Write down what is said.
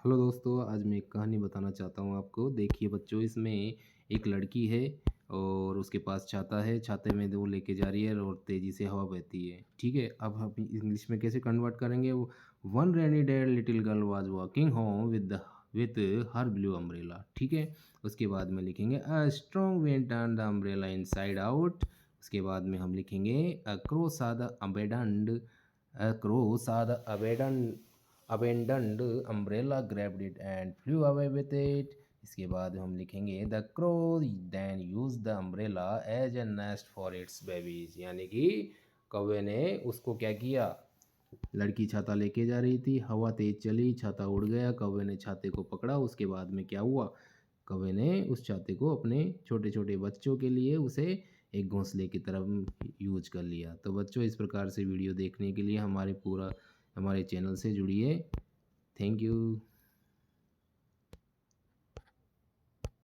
Hello दोस्तों, आज मैं एक कहानी बताना चाहता हूँ आपको। देखिए बच्चों, इसमें एक लड़की है और उसके पास छाता है। छाते में वो लेके जा रही है और तेज़ी से हवा बहती है। ठीक है, अब हम इंग्लिश में कैसे कन्वर्ट करेंगे वो। One rainy day little girl was walking home with her blue umbrella. ठीक है, उसके बाद में लिखेंगे a strong wind turn the umbrella inside out. उसके बाद में हम लिखेंगे अ क्रो सा द अबेंडन्ड अ क्रो सा the abandoned umbrella grabbed it and flew away with it. इसके बाद हम लिखेंगे the crow then used the umbrella as a nest for its babies। यानी कि कौवे ने उसको क्या किया। लड़की छाता लेके जा रही थी, हवा तेज चली, छाता उड़ गया, कौवे ने छाते को पकड़ा। उसके बाद में क्या हुआ, कौवे ने उस छाते को अपने छोटे छोटे बच्चों के लिए उसे एक घोंसले की तरफ यूज कर लिया। तो बच्चों, इस प्रकार से वीडियो देखने के लिए हमारे चैनल से जुड़िए। Thank you.